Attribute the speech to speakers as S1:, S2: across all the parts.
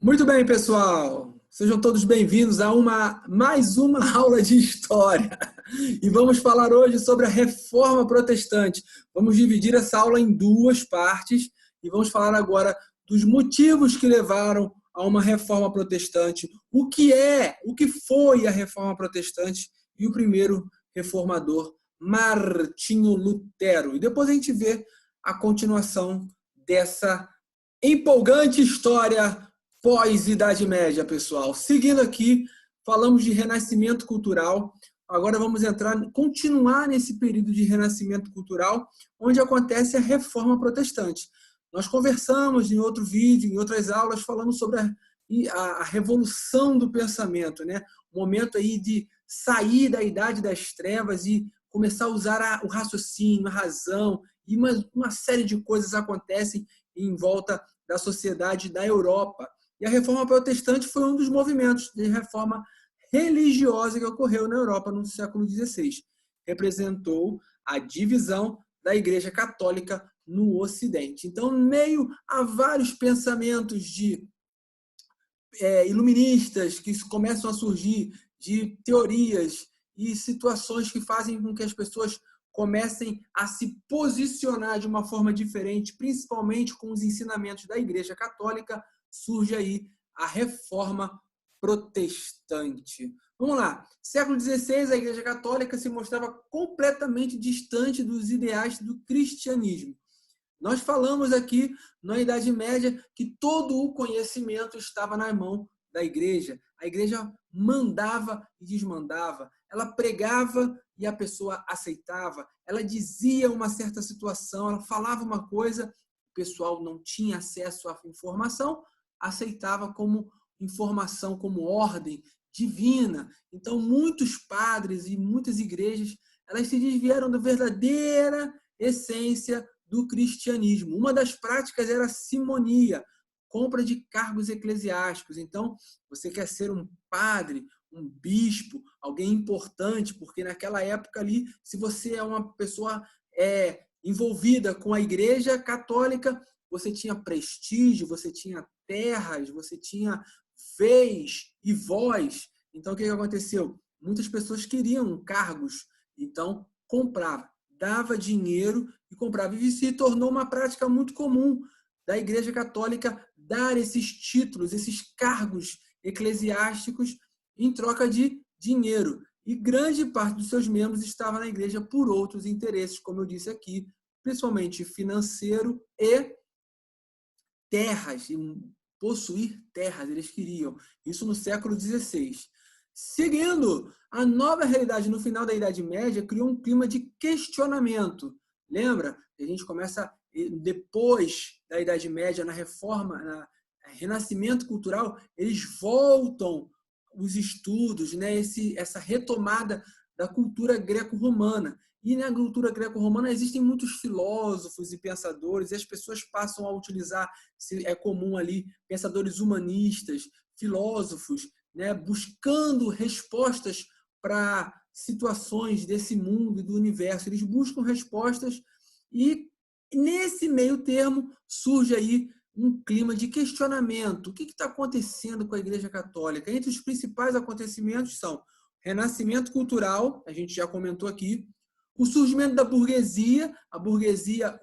S1: Muito bem, pessoal. Sejam todos bem-vindos a mais uma aula de história. E vamos falar hoje sobre a Reforma Protestante. Vamos dividir essa aula em duas partes e vamos falar agora dos motivos que levaram a uma Reforma Protestante, o que foi a Reforma Protestante e o primeiro reformador, Martinho Lutero. E depois a gente vê a continuação dessa empolgante história pós-Idade Média, pessoal. Seguindo aqui, falamos de renascimento cultural. Agora vamos continuar nesse período de renascimento cultural, onde acontece a Reforma Protestante. Nós conversamos em outro vídeo, em outras aulas, falando sobre a revolução do pensamento, né? O momento aí de sair da Idade das Trevas e começar a usar o raciocínio, a razão, e uma série de coisas acontecem em volta da sociedade da Europa. E a Reforma Protestante foi um dos movimentos de reforma religiosa que ocorreu na Europa no século XVI. Representou a divisão da Igreja Católica no Ocidente. Então, meio a vários pensamentos de iluministas que começam a surgir, de teorias e situações que fazem com que as pessoas comecem a se posicionar de uma forma diferente, principalmente com os ensinamentos da Igreja Católica, surge aí a Reforma Protestante. Vamos lá. Século XVI, a Igreja Católica se mostrava completamente distante dos ideais do cristianismo. Nós falamos aqui, na Idade Média, que todo o conhecimento estava na mão da igreja. A igreja mandava e desmandava. Ela pregava e a pessoa aceitava. Ela dizia uma certa situação, ela falava uma coisa, o pessoal não tinha acesso à informação, aceitava como informação, como ordem divina. Então, muitos padres e muitas igrejas, elas se desviaram da verdadeira essência do cristianismo. Uma das práticas era a simonia, compra de cargos eclesiásticos. Então, você quer ser um padre, um bispo, alguém importante, porque naquela época ali, se você é uma pessoa envolvida com a Igreja Católica, você tinha prestígio, você tinha terras, você tinha vez e voz. Então, o que aconteceu? Muitas pessoas queriam cargos, então comprava, dava dinheiro e comprava. E se tornou uma prática muito comum da Igreja Católica dar esses títulos, esses cargos eclesiásticos em troca de dinheiro. E grande parte dos seus membros estava na igreja por outros interesses, como eu disse aqui, principalmente financeiro e terras, possuir terras, eles queriam. Isso no século XVI. Seguindo, a nova realidade no final da Idade Média criou um clima de questionamento. Lembra? A gente começa, depois da Idade Média, na reforma, no renascimento cultural, eles voltam os estudos, né? Essa retomada da cultura greco-romana. E na cultura greco-romana existem muitos filósofos e pensadores, e as pessoas passam a utilizar, é comum ali, pensadores humanistas, filósofos, né, buscando respostas para situações desse mundo e do universo. Eles buscam respostas e, nesse meio termo, surge aí um clima de questionamento. O que está acontecendo com a Igreja Católica? Entre os principais acontecimentos são renascimento cultural, a gente já comentou aqui, o surgimento da burguesia,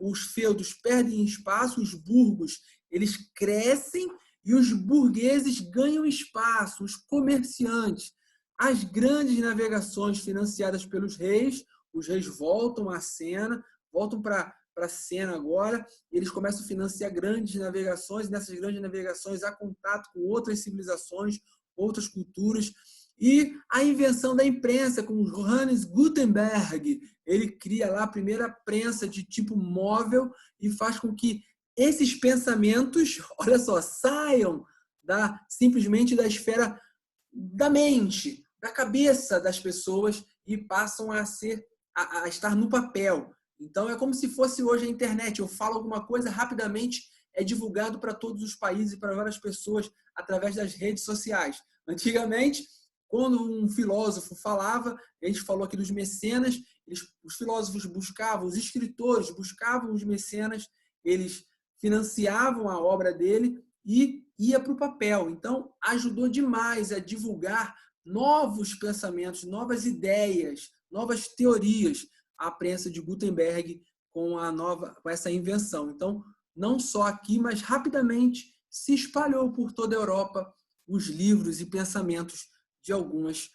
S1: os feudos perdem espaço, os burgos, eles crescem e os burgueses ganham espaço, os comerciantes. As grandes navegações financiadas pelos reis, os reis voltam à cena, voltam para a cena agora, e eles começam a financiar grandes navegações, e nessas grandes navegações há contato com outras civilizações, outras culturas, e a invenção da imprensa com Johannes Gutenberg. Ele cria lá a primeira prensa de tipo móvel e faz com que esses pensamentos, olha só, saiam simplesmente da esfera da mente, da cabeça das pessoas e passam a estar no papel. Então é como se fosse hoje a internet. Eu falo alguma coisa, rapidamente é divulgado para todos os países e para várias pessoas através das redes sociais. Antigamente, quando um filósofo falava, a gente falou aqui dos mecenas, os filósofos buscavam, os escritores buscavam os mecenas, eles financiavam a obra dele e ia para o papel. Então, ajudou demais a divulgar novos pensamentos, novas ideias, novas teorias, a prensa de Gutenberg com essa invenção. Então, não só aqui, mas rapidamente se espalhou por toda a Europa os livros e pensamentos de algumas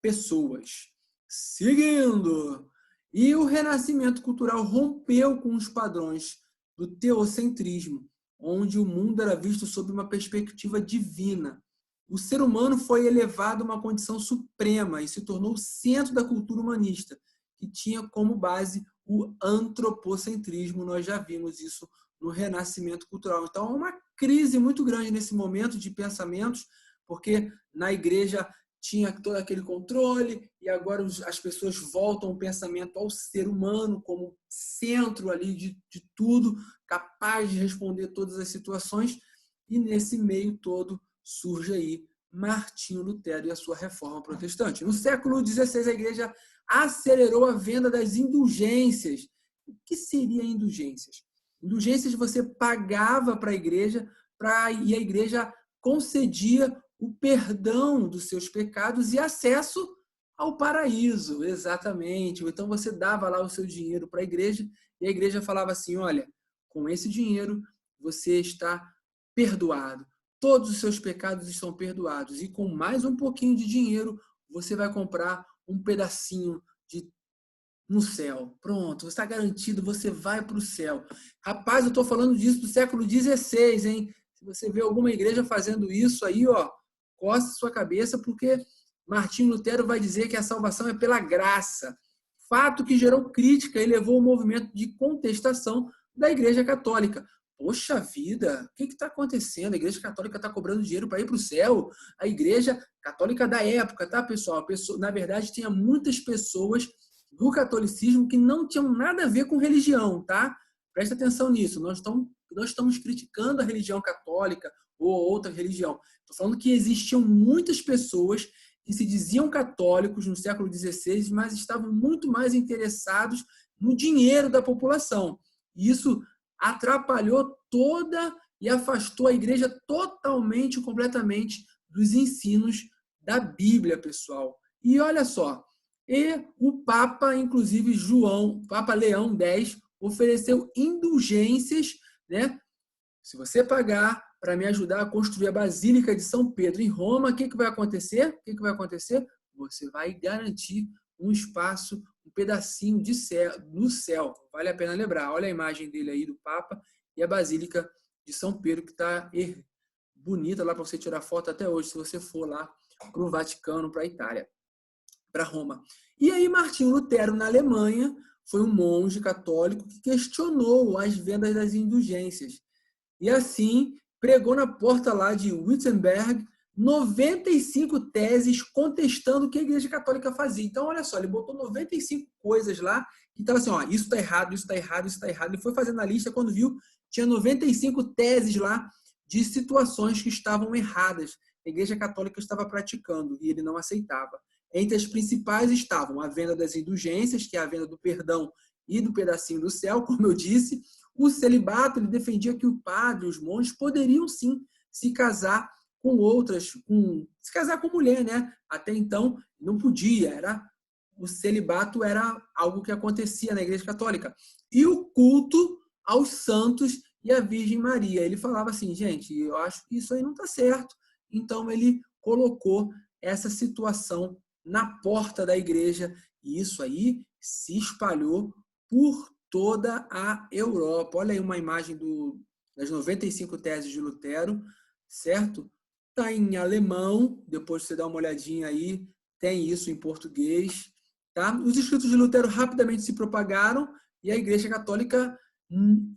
S1: pessoas. Seguindo! E o renascimento cultural rompeu com os padrões do teocentrismo, onde o mundo era visto sob uma perspectiva divina. O ser humano foi elevado a uma condição suprema e se tornou o centro da cultura humanista, que tinha como base o antropocentrismo. Nós já vimos isso no renascimento cultural. Então, há uma crise muito grande nesse momento de pensamentos, porque na igreja tinha todo aquele controle e agora as pessoas voltam o pensamento ao ser humano como centro ali de tudo, capaz de responder todas as situações, e nesse meio todo surge aí Martinho Lutero e a sua reforma protestante. No século XVI, a igreja acelerou a venda das indulgências. O que seria indulgências? Indulgências você pagava para a igreja e a igreja concedia o perdão dos seus pecados e acesso ao paraíso, exatamente. Então você dava lá o seu dinheiro para a igreja e a igreja falava assim, olha, com esse dinheiro você está perdoado. Todos os seus pecados estão perdoados. E com mais um pouquinho de dinheiro, você vai comprar um pedacinho no céu. Pronto, você está garantido, você vai para o céu. Rapaz, eu estou falando disso do século XVI, hein? Se você vê alguma igreja fazendo isso aí, ó, coça sua cabeça, porque Martinho Lutero vai dizer que a salvação é pela graça. Fato que gerou crítica e levou ao movimento de contestação da Igreja Católica. Poxa vida, o que está acontecendo? A Igreja Católica está cobrando dinheiro para ir para o céu? A Igreja Católica da época, tá, pessoal? Na verdade, tinha muitas pessoas do catolicismo que não tinham nada a ver com religião, tá? Presta atenção nisso. Nós estamos criticando a religião católica ou outra religião. Estou falando que existiam muitas pessoas que se diziam católicos no século XVI, mas estavam muito mais interessados no dinheiro da população. E isso atrapalhou toda e afastou a igreja totalmente, completamente dos ensinos da Bíblia, pessoal. E olha só, o Papa, inclusive Papa Leão X, ofereceu indulgências, né? Se você pagar para me ajudar a construir a Basílica de São Pedro em Roma, o que vai acontecer? O que vai acontecer? Você vai garantir um espaço, um pedacinho de céu, no céu. Vale a pena lembrar. Olha a imagem dele aí do Papa e a Basílica de São Pedro, que está bonita lá para você tirar foto até hoje, se você for lá para o Vaticano, para a Itália, para Roma. E aí Martinho Lutero, na Alemanha, foi um monge católico que questionou as vendas das indulgências. E assim, pregou na porta lá de Wittenberg 95 teses contestando o que a Igreja Católica fazia. Então, olha só, ele botou 95 coisas lá que estava assim, ó, isso está errado, isso está errado, isso está errado. Ele foi fazendo a lista, quando viu, tinha 95 teses lá de situações que estavam erradas. A Igreja Católica estava praticando e ele não aceitava. Entre as principais estavam a venda das indulgências, que é a venda do perdão e do pedacinho do céu, como eu disse. O celibato, ele defendia que o padre e os monges poderiam sim se casar com outras, se casar com mulher, né? Até então não podia, o celibato era algo que acontecia na Igreja Católica. E o culto aos santos e à Virgem Maria. Ele falava assim, gente, eu acho que isso aí não está certo. Então ele colocou essa situação na porta da igreja e isso aí se espalhou por toda a Europa. Olha aí uma imagem das 95 teses de Lutero, certo? Está em alemão, depois você dá uma olhadinha aí, tem isso em português. Tá? Os escritos de Lutero rapidamente se propagaram e a Igreja Católica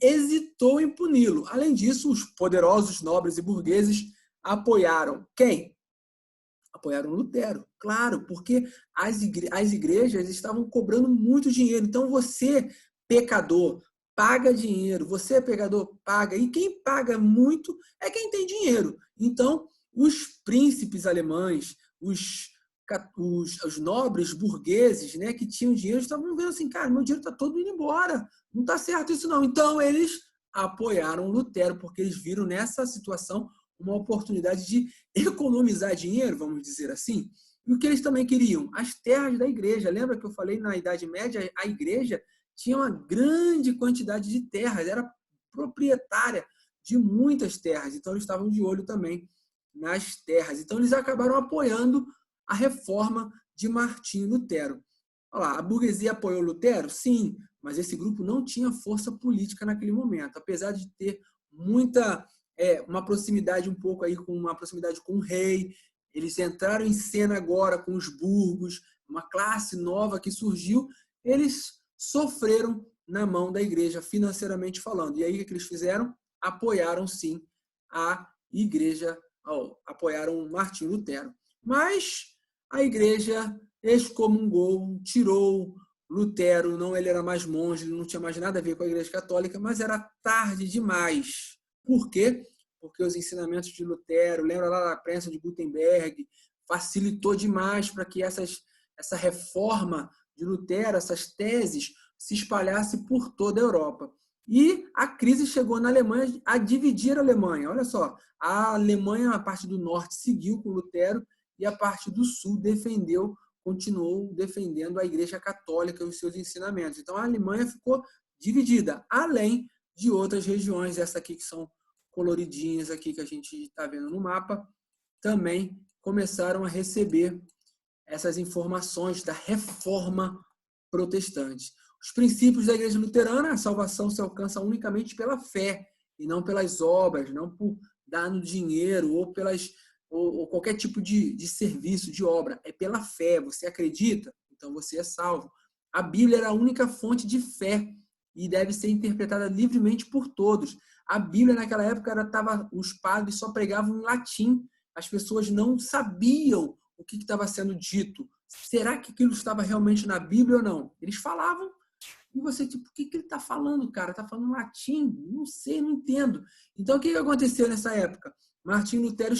S1: hesitou em puni-lo. Além disso, os poderosos nobres e burgueses apoiaram quem? Apoiaram Lutero, claro, porque as igrejas estavam cobrando muito dinheiro. Então, você, pecador, paga dinheiro. Você, pecador, paga. E quem paga muito é quem tem dinheiro. Então, os príncipes alemães, os nobres burgueses, né, que tinham dinheiro, estavam vendo assim, cara, meu dinheiro está todo indo embora. Não está certo isso não. Então, eles apoiaram Lutero, porque eles viram nessa situação uma oportunidade de economizar dinheiro, vamos dizer assim. E o que eles também queriam? As terras da igreja. Lembra que eu falei na Idade Média, a igreja tinha uma grande quantidade de terras, era proprietária de muitas terras, então eles estavam de olho também nas terras. Então eles acabaram apoiando a reforma de Martinho Lutero. Olha lá, a burguesia apoiou Lutero? Sim, mas esse grupo não tinha força política naquele momento, apesar de ter uma proximidade um pouco aí com uma proximidade com o rei. Eles entraram em cena agora com os burgos, uma classe nova que surgiu. Eles sofreram na mão da igreja, financeiramente falando. E aí o que eles fizeram? Apoiaram sim a igreja, apoiaram Martinho Lutero. Mas a igreja excomungou, tirou Lutero, não, ele era mais monge, ele não tinha mais nada a ver com a igreja católica, mas era tarde demais. Por quê? Porque os ensinamentos de Lutero, lembra lá da prensa de Gutenberg, facilitou demais para que essa reforma de Lutero, essas teses, se espalhasse por toda a Europa. E a crise chegou na Alemanha a dividir a Alemanha. Olha só, a Alemanha, a parte do norte, seguiu com Lutero e a parte do sul continuou defendendo a Igreja Católica e os seus ensinamentos. Então a Alemanha ficou dividida, além de outras regiões, essa aqui que são coloridinhas aqui que a gente está vendo no mapa, também começaram a receber essas informações da reforma protestante. Os princípios da Igreja Luterana, a salvação se alcança unicamente pela fé e não pelas obras, não por dar no dinheiro ou qualquer tipo de serviço, de obra. É pela fé. Você acredita? Então você é salvo. A Bíblia era a única fonte de fé e deve ser interpretada livremente por todos. A Bíblia naquela época os padres só pregavam em latim. As pessoas não sabiam o que estava sendo dito. Será que aquilo estava realmente na Bíblia ou não? Eles falavam e você, tipo, o que ele está falando, cara? Está falando latim? Não sei, não entendo. Então, o que aconteceu nessa época? Martinho Lutero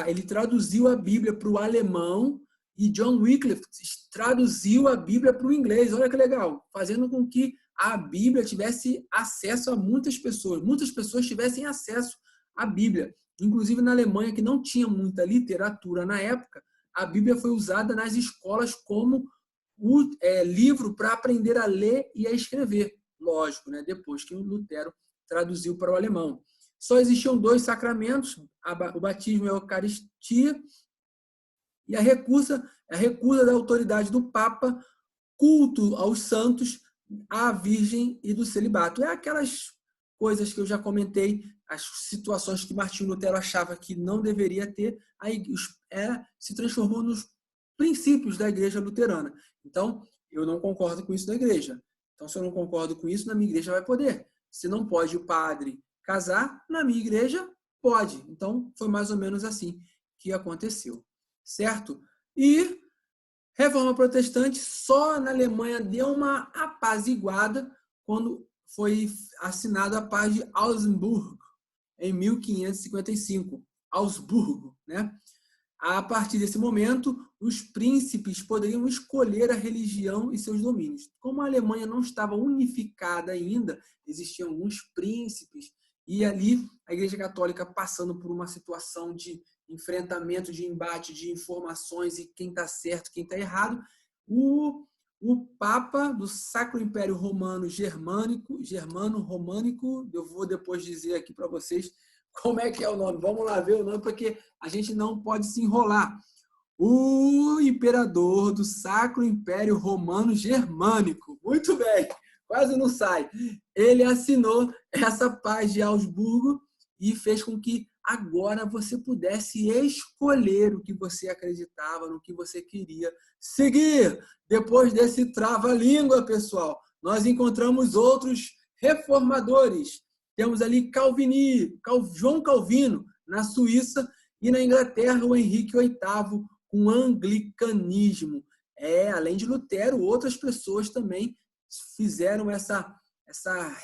S1: ele traduziu a Bíblia para o alemão e John Wycliffe traduziu a Bíblia para o inglês. Olha que legal, fazendo com que a Bíblia tivesse acesso a muitas pessoas tivessem acesso à Bíblia. Inclusive na Alemanha, que não tinha muita literatura na época, a Bíblia foi usada nas escolas como livro para aprender a ler e a escrever. Lógico, né? Depois que o Lutero traduziu para o alemão. Só existiam 2 sacramentos, o batismo e a Eucaristia, e a recusa da autoridade do Papa, culto aos santos, à Virgem e do celibato. É aquelas coisas que eu já comentei, as situações que Martinho Lutero achava que não deveria ter, aí se transformou nos princípios da igreja luterana. Então, eu não concordo com isso da igreja. Então, se eu não concordo com isso, na minha igreja vai poder. Se não pode o padre casar, na minha igreja pode. Então, foi mais ou menos assim que aconteceu. Certo? E Reforma Protestante só na Alemanha deu uma apaziguada quando foi assinada a paz de Augsburgo, em 1555. Augsburgo, né? A partir desse momento, os príncipes poderiam escolher a religião e seus domínios. Como a Alemanha não estava unificada ainda, existiam alguns príncipes, e ali a Igreja Católica passando por uma situação de enfrentamento, de embate, de informações e quem está certo, quem está errado, o Papa do Sacro Império Romano Germano-Românico, eu vou depois dizer aqui para vocês como é que é o nome. Vamos lá ver o nome, porque a gente não pode se enrolar. O imperador do Sacro Império Romano Germânico. Muito bem, quase não sai. Ele assinou essa paz de Augsburgo e fez com que agora você pudesse escolher o que você acreditava, no que você queria seguir. Depois desse trava-língua, pessoal, nós encontramos outros reformadores. Temos ali João Calvino, na Suíça, e na Inglaterra, o Henrique VIII, com o anglicanismo. Além de Lutero, outras pessoas também fizeram essa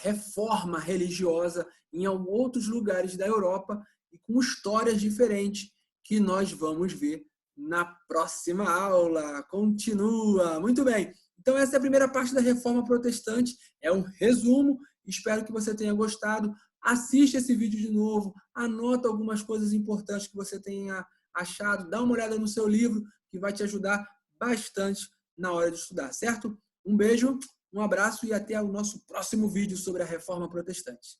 S1: reforma religiosa em outros lugares da Europa e com histórias diferentes que nós vamos ver na próxima aula. Continua! Muito bem! Então, essa é a primeira parte da Reforma Protestante. É um resumo. Espero que você tenha gostado. assiste esse vídeo de novo, anota algumas coisas importantes que você tenha achado, dá uma olhada no seu livro, que vai te ajudar bastante na hora de estudar, certo? Um beijo, um abraço e até o nosso próximo vídeo sobre a Reforma Protestante.